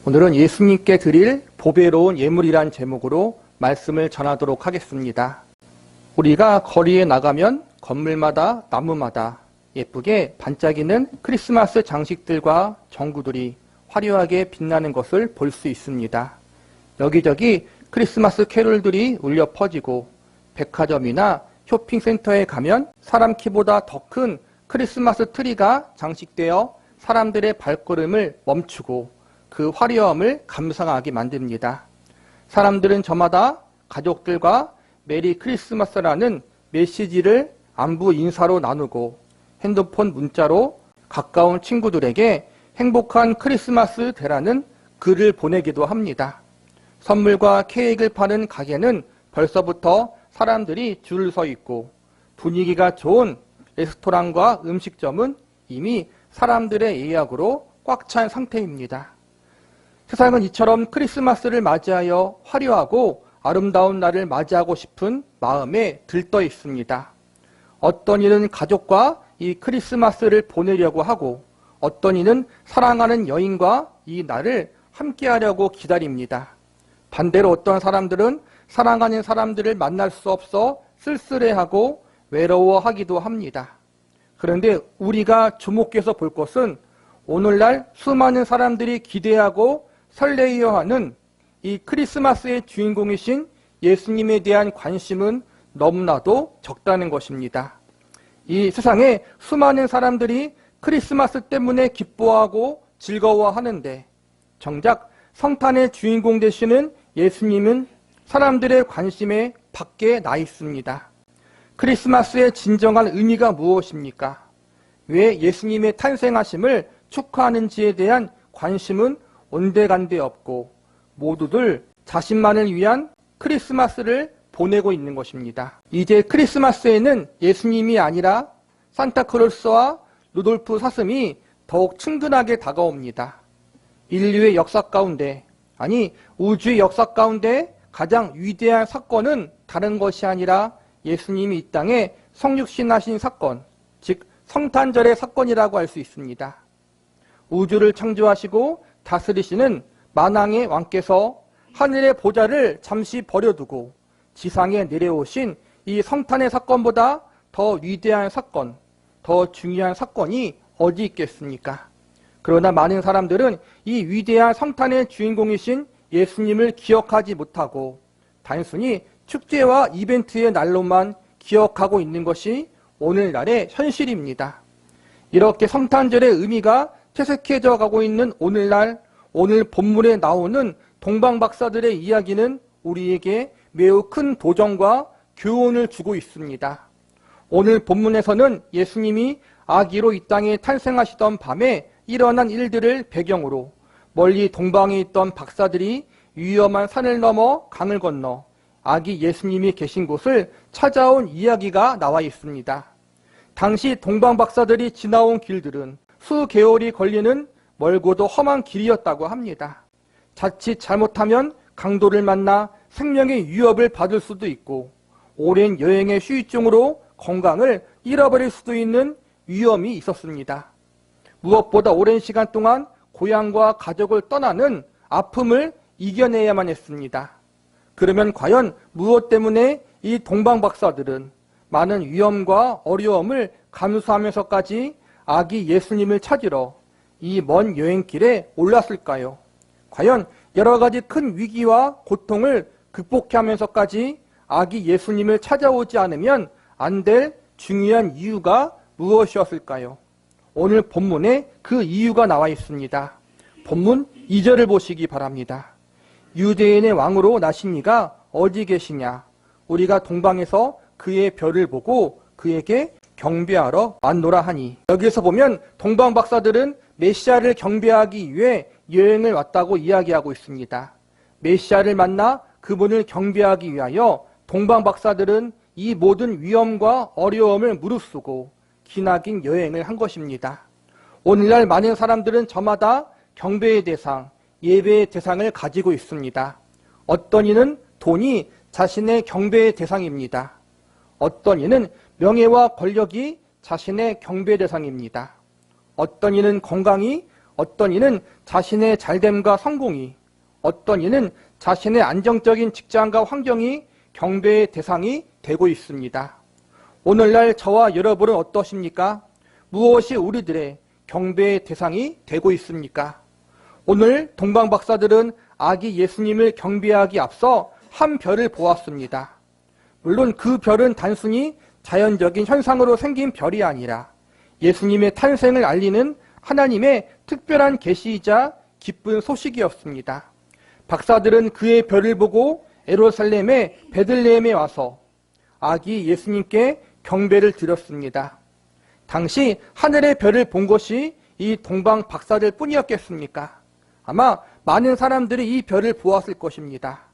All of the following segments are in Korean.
오늘은 예수님께 드릴 보배로운 예물이란 제목으로 말씀을 전하도록 하겠습니다. 우리가 거리에 나가면 건물마다 나무마다 예쁘게 반짝이는 크리스마스 장식들과 전구들이 화려하게 빛나는 것을 볼 수 있습니다. 여기저기 크리스마스 캐롤들이 울려 퍼지고 백화점이나 쇼핑센터에 가면 사람 키보다 더 큰 크리스마스 트리가 장식되어 사람들의 발걸음을 멈추고 그 화려함을 감상하게 만듭니다. 사람들은 저마다 가족들과 메리 크리스마스라는 메시지를 안부 인사로 나누고 핸드폰 문자로 가까운 친구들에게 행복한 크리스마스 되라는 글을 보내기도 합니다. 선물과 케이크를 파는 가게는 벌써부터 사람들이 줄을 서 있고 분위기가 좋은 레스토랑과 음식점은 이미 사람들의 예약으로 꽉 찬 상태입니다. 세상은 이처럼 크리스마스를 맞이하여 화려하고 아름다운 날을 맞이하고 싶은 마음에 들떠 있습니다. 어떤 이는 가족과 이 크리스마스를 보내려고 하고 어떤 이는 사랑하는 여인과 이 날을 함께하려고 기다립니다. 반대로 어떤 사람들은 사랑하는 사람들을 만날 수 없어 쓸쓸해하고 외로워하기도 합니다. 그런데 우리가 주목해서 볼 것은 오늘날 수많은 사람들이 기대하고 설레어하는 이 크리스마스의 주인공이신 예수님에 대한 관심은 너무나도 적다는 것입니다. 이 세상에 수많은 사람들이 크리스마스 때문에 기뻐하고 즐거워하는데 정작 성탄의 주인공 되시는 예수님은 사람들의 관심에 밖에 나 있습니다. 크리스마스의 진정한 의미가 무엇입니까? 왜 예수님의 탄생하심을 축하하는지에 대한 관심은 온데간데 없고 모두들 자신만을 위한 크리스마스를 보내고 있는 것입니다. 이제 크리스마스에는 예수님이 아니라 산타클로스와 루돌프 사슴이 더욱 친근하게 다가옵니다. 인류의 역사 가운데, 아니 우주의 역사 가운데 가장 위대한 사건은 다른 것이 아니라 예수님이 이 땅에 성육신하신 사건, 즉 성탄절의 사건이라고 할 수 있습니다. 우주를 창조하시고 다스리시는 만왕의 왕께서 하늘의 보좌를 잠시 버려두고 지상에 내려오신 이 성탄의 사건보다 더 위대한 사건, 더 중요한 사건이 어디 있겠습니까? 그러나 많은 사람들은 이 위대한 성탄의 주인공이신 예수님을 기억하지 못하고 단순히 축제와 이벤트의 날로만 기억하고 있는 것이 오늘날의 현실입니다. 이렇게 성탄절의 의미가 퇴색해져 가고 있는 오늘날, 오늘 본문에 나오는 동방박사들의 이야기는 우리에게 매우 큰 도전과 교훈을 주고 있습니다. 오늘 본문에서는 예수님이 아기로 이 땅에 탄생하시던 밤에 일어난 일들을 배경으로 멀리 동방에 있던 박사들이 위험한 산을 넘어 강을 건너 아기 예수님이 계신 곳을 찾아온 이야기가 나와 있습니다. 당시 동방박사들이 지나온 길들은 수개월이 걸리는 멀고도 험한 길이었다고 합니다. 자칫 잘못하면 강도를 만나 생명의 위협을 받을 수도 있고 오랜 여행의 후유증으로 건강을 잃어버릴 수도 있는 위험이 있었습니다. 무엇보다 오랜 시간 동안 고향과 가족을 떠나는 아픔을 이겨내야만 했습니다. 그러면 과연 무엇 때문에 이 동방박사들은 많은 위험과 어려움을 감수하면서까지 아기 예수님을 찾으러 이 먼 여행길에 올랐을까요? 과연 여러 가지 큰 위기와 고통을 극복하면서까지 아기 예수님을 찾아오지 않으면 안 될 중요한 이유가 무엇이었을까요? 오늘 본문에 그 이유가 나와 있습니다. 본문 2절을 보시기 바랍니다. 유대인의 왕으로 나신 이가 어디 계시냐? 우리가 동방에서 그의 별을 보고 그에게 경배하러 왔노라 하니. 여기에서 보면 동방박사들은 메시아를 경배하기 위해 여행을 왔다고 이야기하고 있습니다. 메시아를 만나 그분을 경배하기 위하여 동방박사들은 이 모든 위험과 어려움을 무릅쓰고 기나긴 여행을 한 것입니다. 오늘날 많은 사람들은 저마다 경배의 대상, 예배의 대상을 가지고 있습니다. 어떤 이는 돈이 자신의 경배의 대상입니다. 어떤 이는 명예와 권력이 자신의 경배 대상입니다. 어떤 이는 건강이, 어떤 이는 자신의 잘됨과 성공이, 어떤 이는 자신의 안정적인 직장과 환경이 경배의 대상이 되고 있습니다. 오늘날 저와 여러분은 어떠십니까? 무엇이 우리들의 경배의 대상이 되고 있습니까? 오늘 동방박사들은 아기 예수님을 경배하기 앞서 한 별을 보았습니다. 물론 그 별은 단순히 자연적인 현상으로 생긴 별이 아니라 예수님의 탄생을 알리는 하나님의 특별한 계시이자 기쁜 소식이었습니다. 박사들은 그의 별을 보고 예루살렘의 베들레헴에 와서 아기 예수님께 경배를 드렸습니다. 당시 하늘의 별을 본 것이 이 동방 박사들 뿐이었겠습니까? 아마 많은 사람들이 이 별을 보았을 것입니다.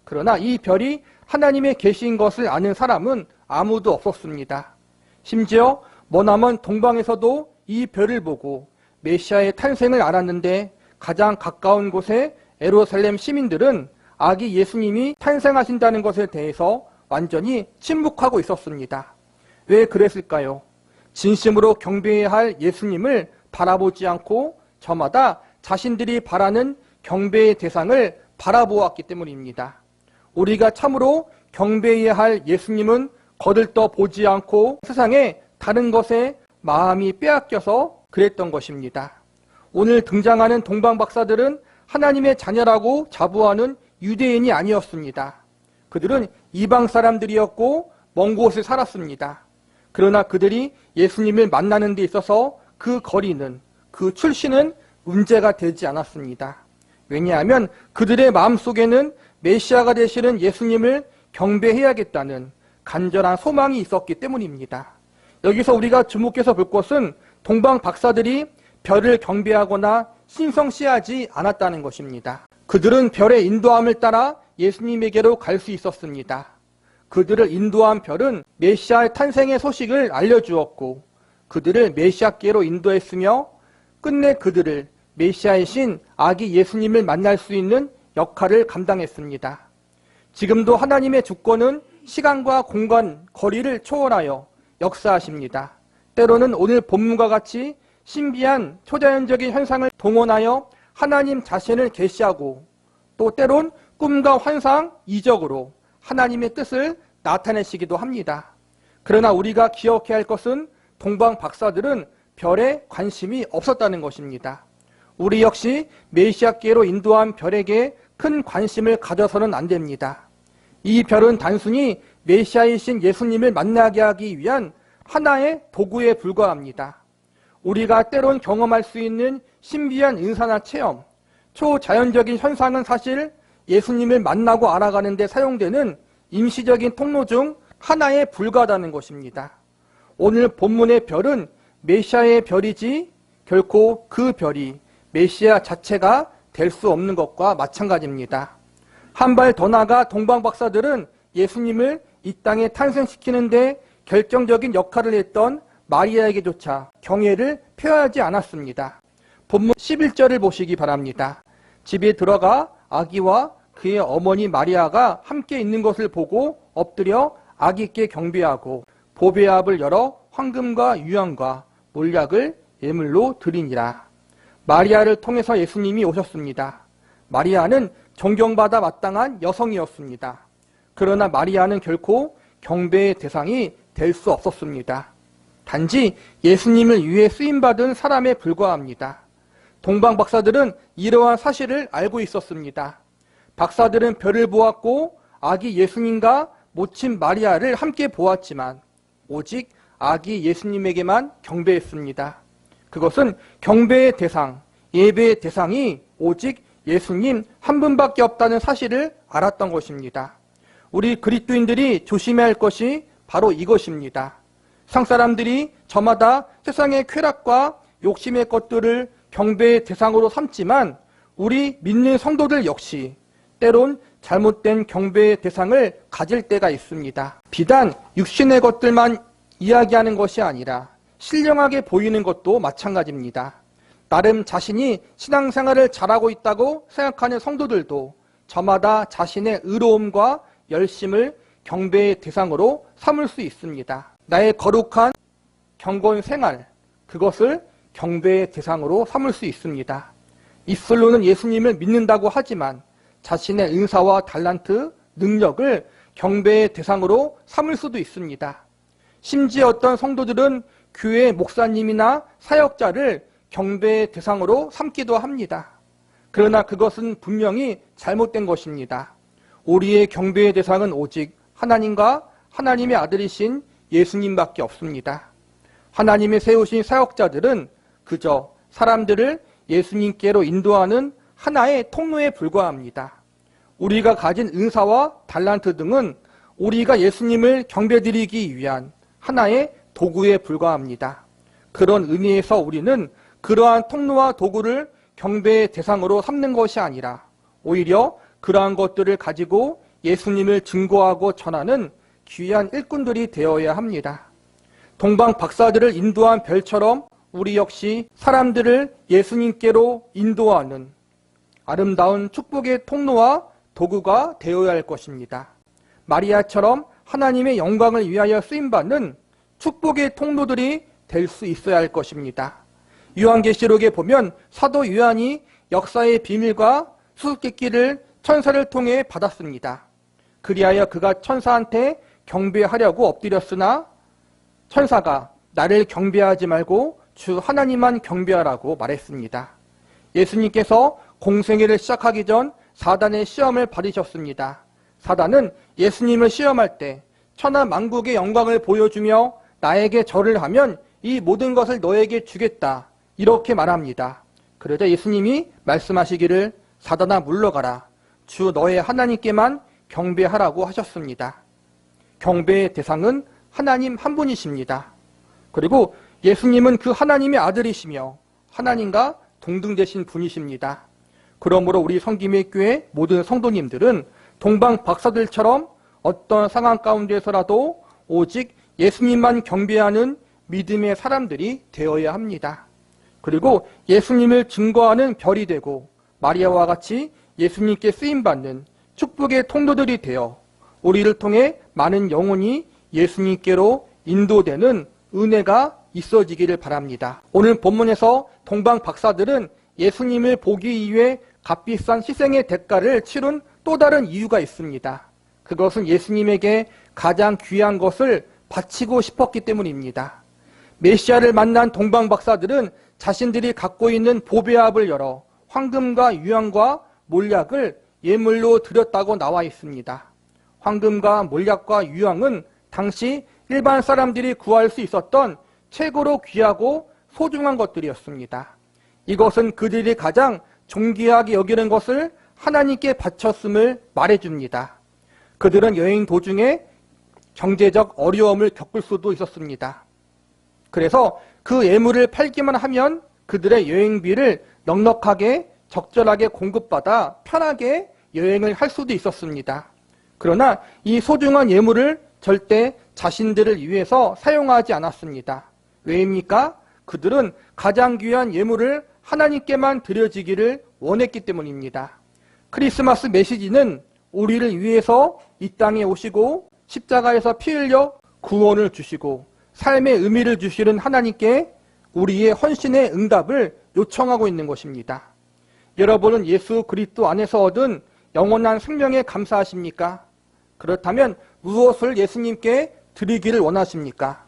그러나 이 별이 하나님의 계시인 것을 아는 사람은 아무도 없었습니다. 심지어 머나먼 동방에서도 이 별을 보고 메시아의 탄생을 알았는데 가장 가까운 곳에 예루살렘 시민들은 아기 예수님이 탄생하신다는 것에 대해서 완전히 침묵하고 있었습니다. 왜 그랬을까요? 진심으로 경배해야 할 예수님을 바라보지 않고 저마다 자신들이 바라는 경배의 대상을 바라보았기 때문입니다. 우리가 참으로 경배해야 할 예수님은 거들떠 보지 않고 세상의 다른 것에 마음이 빼앗겨서 그랬던 것입니다. 오늘 등장하는 동방박사들은 하나님의 자녀라고 자부하는 유대인이 아니었습니다. 그들은 이방 사람들이었고 먼 곳에 살았습니다. 그러나 그들이 예수님을 만나는 데 있어서 그 거리는, 그 출신은 문제가 되지 않았습니다. 왜냐하면 그들의 마음속에는 메시아가 되시는 예수님을 경배해야겠다는 간절한 소망이 있었기 때문입니다. 여기서 우리가 주목해서 볼 것은 동방 박사들이 별을 경배하거나 신성시하지 않았다는 것입니다. 그들은 별의 인도함을 따라 예수님에게로 갈 수 있었습니다. 그들을 인도한 별은 메시아의 탄생의 소식을 알려주었고 그들을 메시아께로 인도했으며 끝내 그들을 메시아의 신 아기 예수님을 만날 수 있는 역할을 감당했습니다. 지금도 하나님의 주권은 시간과 공간, 거리를 초월하여 역사하십니다. 때로는 오늘 본문과 같이 신비한 초자연적인 현상을 동원하여 하나님 자신을 계시하고 또 때론 꿈과 환상, 이적으로 하나님의 뜻을 나타내시기도 합니다. 그러나 우리가 기억해야 할 것은 동방 박사들은 별에 관심이 없었다는 것입니다. 우리 역시 메시아께로 인도한 별에게 큰 관심을 가져서는 안 됩니다. 이 별은 단순히 메시아이신 예수님을 만나게 하기 위한 하나의 도구에 불과합니다. 우리가 때론 경험할 수 있는 신비한 은사나 체험, 초자연적인 현상은 사실 예수님을 만나고 알아가는 데 사용되는 임시적인 통로 중 하나에 불과하다는 것입니다. 오늘 본문의 별은 메시아의 별이지 결코 그 별이 메시아 자체가 될 수 없는 것과 마찬가지입니다. 한 발 더 나아가 동방 박사들은 예수님을 이 땅에 탄생시키는데 결정적인 역할을 했던 마리아에게조차 경애를 표하지 않았습니다. 본문 11절을 보시기 바랍니다. 집에 들어가 아기와 그의 어머니 마리아가 함께 있는 것을 보고 엎드려 아기께 경배하고 보배 앞을 열어 황금과 유향과 몰약을 예물로 드리니라. 마리아를 통해서 예수님이 오셨습니다. 마리아는 존경받아 마땅한 여성이었습니다. 그러나 마리아는 결코 경배의 대상이 될 수 없었습니다. 단지 예수님을 위해 쓰임받은 사람에 불과합니다. 동방 박사들은 이러한 사실을 알고 있었습니다. 박사들은 별을 보았고 아기 예수님과 모친 마리아를 함께 보았지만 오직 아기 예수님에게만 경배했습니다. 그것은 경배의 대상, 예배의 대상이 오직 예수님 한 분밖에 없다는 사실을 알았던 것입니다. 우리 그리스도인들이 조심해야 할 것이 바로 이것입니다. 세상사람들이 저마다 세상의 쾌락과 욕심의 것들을 경배의 대상으로 삼지만 우리 믿는 성도들 역시 때론 잘못된 경배의 대상을 가질 때가 있습니다. 비단 육신의 것들만 이야기하는 것이 아니라 신령하게 보이는 것도 마찬가지입니다. 나름 자신이 신앙생활을 잘하고 있다고 생각하는 성도들도 저마다 자신의 의로움과 열심을 경배의 대상으로 삼을 수 있습니다. 나의 거룩한 경건 생활, 그것을 경배의 대상으로 삼을 수 있습니다. 입술로는 예수님을 믿는다고 하지만 자신의 은사와 달란트, 능력을 경배의 대상으로 삼을 수도 있습니다. 심지어 어떤 성도들은 교회 목사님이나 사역자를 경배의 대상으로 삼기도 합니다. 그러나 그것은 분명히 잘못된 것입니다. 우리의 경배의 대상은 오직 하나님과 하나님의 아들이신 예수님밖에 없습니다. 하나님이 세우신 사역자들은 그저 사람들을 예수님께로 인도하는 하나의 통로에 불과합니다. 우리가 가진 은사와 달란트 등은 우리가 예수님을 경배드리기 위한 하나의 도구에 불과합니다. 그런 의미에서 우리는 그러한 통로와 도구를 경배의 대상으로 삼는 것이 아니라 오히려 그러한 것들을 가지고 예수님을 증거하고 전하는 귀한 일꾼들이 되어야 합니다. 동방 박사들을 인도한 별처럼 우리 역시 사람들을 예수님께로 인도하는 아름다운 축복의 통로와 도구가 되어야 할 것입니다. 마리아처럼 하나님의 영광을 위하여 쓰임받는 축복의 통로들이 될 수 있어야 할 것입니다. 요한계시록에 보면 사도 요한이 역사의 비밀과 수수께끼를 천사를 통해 받았습니다. 그리하여 그가 천사한테 경배하려고 엎드렸으나 천사가 나를 경배하지 말고 주 하나님만 경배하라고 말했습니다. 예수님께서 공생애를 시작하기 전 사단의 시험을 받으셨습니다. 사단은 예수님을 시험할 때 천하 만국의 영광을 보여주며 나에게 절을 하면 이 모든 것을 너에게 주겠다 이렇게 말합니다. 그러자 예수님이 말씀하시기를 사단아 물러가라 주 너의 하나님께만 경배하라고 하셨습니다. 경배의 대상은 하나님 한 분이십니다. 그리고 예수님은 그 하나님의 아들이시며 하나님과 동등되신 분이십니다. 그러므로 우리 성김의 교회 모든 성도님들은 동방 박사들처럼 어떤 상황 가운데서라도 오직 예수님만 경배하는 믿음의 사람들이 되어야 합니다. 그리고 예수님을 증거하는 별이 되고 마리아와 같이 예수님께 쓰임받는 축복의 통로들이 되어 우리를 통해 많은 영혼이 예수님께로 인도되는 은혜가 있어지기를 바랍니다. 오늘 본문에서 동방 박사들은 예수님을 보기 위해 값비싼 희생의 대가를 치른 또 다른 이유가 있습니다. 그것은 예수님에게 가장 귀한 것을 바치고 싶었기 때문입니다. 메시아를 만난 동방 박사들은 자신들이 갖고 있는 보배압을 열어 황금과 유황과 몰약을 예물로 드렸다고 나와 있습니다. 황금과 몰약과 유황은 당시 일반 사람들이 구할 수 있었던 최고로 귀하고 소중한 것들이었습니다. 이것은 그들이 가장 존귀하게 여기는 것을 하나님께 바쳤음을 말해줍니다. 그들은 여행 도중에 경제적 어려움을 겪을 수도 있었습니다. 그래서 그 예물을 팔기만 하면 그들의 여행비를 넉넉하게 적절하게 공급받아 편하게 여행을 할 수도 있었습니다. 그러나 이 소중한 예물을 절대 자신들을 위해서 사용하지 않았습니다. 왜입니까? 그들은 가장 귀한 예물을 하나님께만 드려지기를 원했기 때문입니다. 크리스마스 메시지는 우리를 위해서 이 땅에 오시고 십자가에서 피 흘려 구원을 주시고 삶의 의미를 주시는 하나님께 우리의 헌신의 응답을 요청하고 있는 것입니다. 여러분은 예수 그리스도 안에서 얻은 영원한 생명에 감사하십니까? 그렇다면 무엇을 예수님께 드리기를 원하십니까?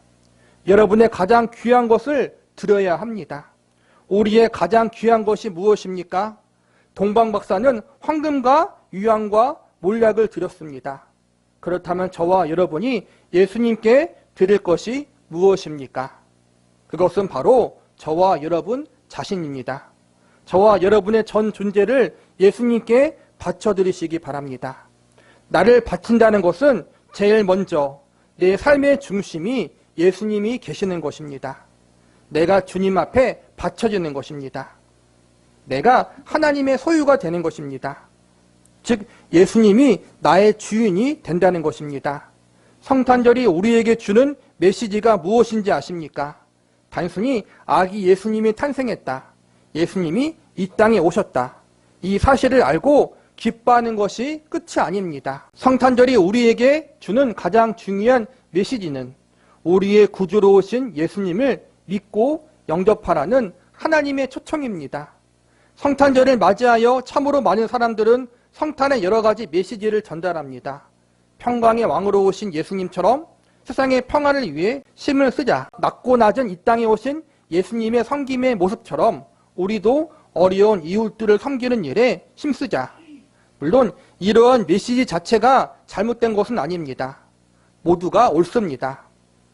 여러분의 가장 귀한 것을 드려야 합니다. 우리의 가장 귀한 것이 무엇입니까? 동방 박사는 황금과 유황과 몰약을 드렸습니다. 그렇다면 저와 여러분이 예수님께 드릴 것이 무엇입니까? 그것은 바로 저와 여러분 자신입니다. 저와 여러분의 전 존재를 예수님께 바쳐드리시기 바랍니다. 나를 바친다는 것은 제일 먼저 내 삶의 중심이 예수님이 계시는 것입니다. 내가 주님 앞에 바쳐지는 것입니다. 내가 하나님의 소유가 되는 것입니다. 즉 예수님이 나의 주인이 된다는 것입니다. 성탄절이 우리에게 주는 메시지가 무엇인지 아십니까? 단순히 아기 예수님이 탄생했다. 예수님이 이 땅에 오셨다. 이 사실을 알고 기뻐하는 것이 끝이 아닙니다. 성탄절이 우리에게 주는 가장 중요한 메시지는 우리의 구주로 오신 예수님을 믿고 영접하라는 하나님의 초청입니다. 성탄절을 맞이하여 참으로 많은 사람들은 성탄의 여러 가지 메시지를 전달합니다. 평강의 왕으로 오신 예수님처럼 세상의 평화를 위해 힘을 쓰자. 낮고 낮은 이 땅에 오신 예수님의 섬김의 모습처럼 우리도 어려운 이웃들을 섬기는 일에 힘쓰자. 물론 이러한 메시지 자체가 잘못된 것은 아닙니다. 모두가 옳습니다.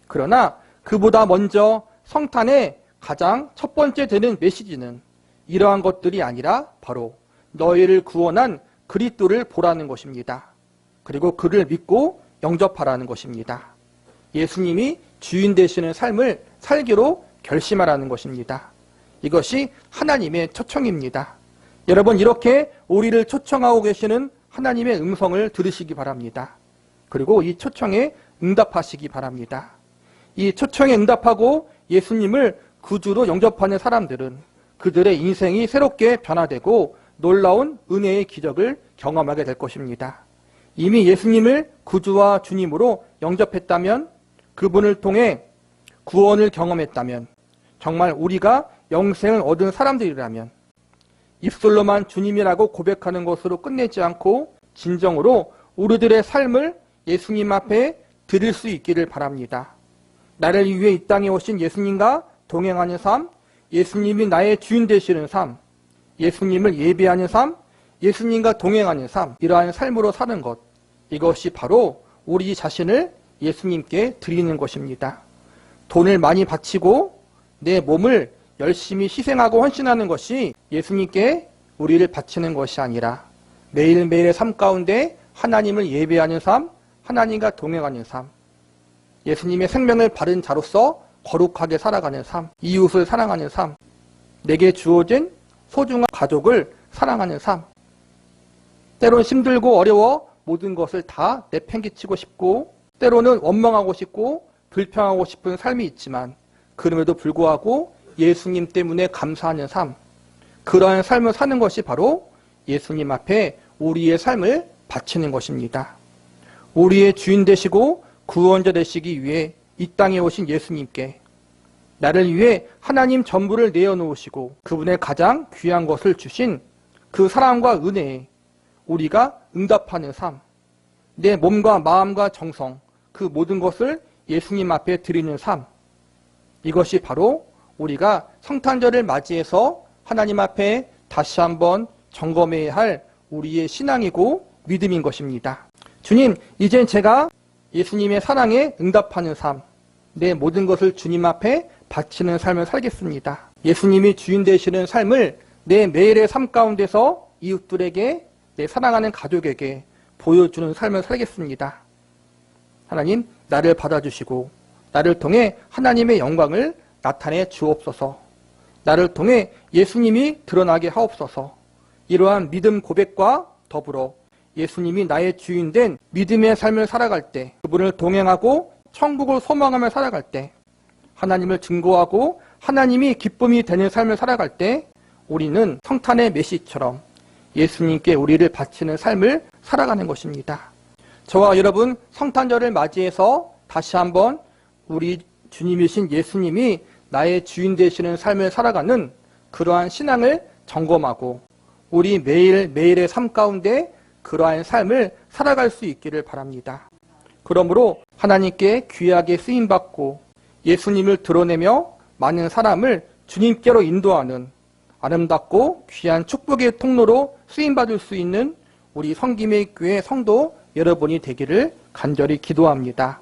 그러나 그보다 먼저 성탄의 가장 첫 번째 되는 메시지는 이러한 것들이 아니라 바로 너희를 구원한 그리스도를 보라는 것입니다. 그리고 그를 믿고 영접하라는 것입니다. 예수님이 주인 되시는 삶을 살기로 결심하라는 것입니다. 이것이 하나님의 초청입니다. 여러분, 이렇게 우리를 초청하고 계시는 하나님의 음성을 들으시기 바랍니다. 그리고 이 초청에 응답하시기 바랍니다. 이 초청에 응답하고 예수님을 구주로 영접하는 사람들은 그들의 인생이 새롭게 변화되고 놀라운 은혜의 기적을 경험하게 될 것입니다. 이미 예수님을 구주와 주님으로 영접했다면, 그분을 통해 구원을 경험했다면, 정말 우리가 영생을 얻은 사람들이라면 입술로만 주님이라고 고백하는 것으로 끝내지 않고 진정으로 우리들의 삶을 예수님 앞에 드릴 수 있기를 바랍니다. 나를 위해 이 땅에 오신 예수님과 동행하는 삶, 예수님이 나의 주인 되시는 삶, 예수님을 예배하는 삶, 예수님과 동행하는 삶, 이러한 삶으로 사는 것, 이것이 바로 우리 자신을 예수님께 드리는 것입니다. 돈을 많이 바치고 내 몸을 열심히 희생하고 헌신하는 것이 예수님께 우리를 바치는 것이 아니라 매일매일의 삶 가운데 하나님을 예배하는 삶, 하나님과 동행하는 삶, 예수님의 생명을 바른 자로서 거룩하게 살아가는 삶, 이웃을 사랑하는 삶, 내게 주어진 소중한 가족을 사랑하는 삶. 때론 힘들고 어려워 모든 것을 다 내팽개치고 싶고, 때로는 원망하고 싶고 불평하고 싶은 삶이 있지만 그럼에도 불구하고 예수님 때문에 감사하는 삶, 그러한 삶을 사는 것이 바로 예수님 앞에 우리의 삶을 바치는 것입니다. 우리의 주인 되시고 구원자 되시기 위해 이 땅에 오신 예수님께 나를 위해 하나님 전부를 내어놓으시고 그분의 가장 귀한 것을 주신 그 사랑과 은혜에 우리가 응답하는 삶, 내 몸과 마음과 정성, 그 모든 것을 예수님 앞에 드리는 삶, 이것이 바로 우리가 성탄절을 맞이해서 하나님 앞에 다시 한번 점검해야 할 우리의 신앙이고 믿음인 것입니다. 주님, 이젠 제가 예수님의 사랑에 응답하는 삶, 내 모든 것을 주님 앞에 바치는 삶을 살겠습니다. 예수님이 주인 되시는 삶을 내 매일의 삶 가운데서 이웃들에게, 내 사랑하는 가족에게 보여주는 삶을 살겠습니다. 하나님, 나를 받아주시고 나를 통해 하나님의 영광을 나타내 주옵소서. 나를 통해 예수님이 드러나게 하옵소서. 이러한 믿음 고백과 더불어 예수님이 나의 주인 된 믿음의 삶을 살아갈 때, 그분을 동행하고 천국을 소망하며 살아갈 때, 하나님을 증거하고 하나님이 기쁨이 되는 삶을 살아갈 때 우리는 성탄의 메시처럼 예수님께 우리를 바치는 삶을 살아가는 것입니다. 저와 여러분, 성탄절을 맞이해서 다시 한번 우리 주님이신 예수님이 나의 주인 되시는 삶을 살아가는 그러한 신앙을 점검하고 우리 매일매일의 삶 가운데 그러한 삶을 살아갈 수 있기를 바랍니다. 그러므로 하나님께 귀하게 쓰임받고 예수님을 드러내며 많은 사람을 주님께로 인도하는 아름답고 귀한 축복의 통로로 쓰임받을 수 있는 우리 성김의 교회 성도 여러분이 되기를 간절히 기도합니다.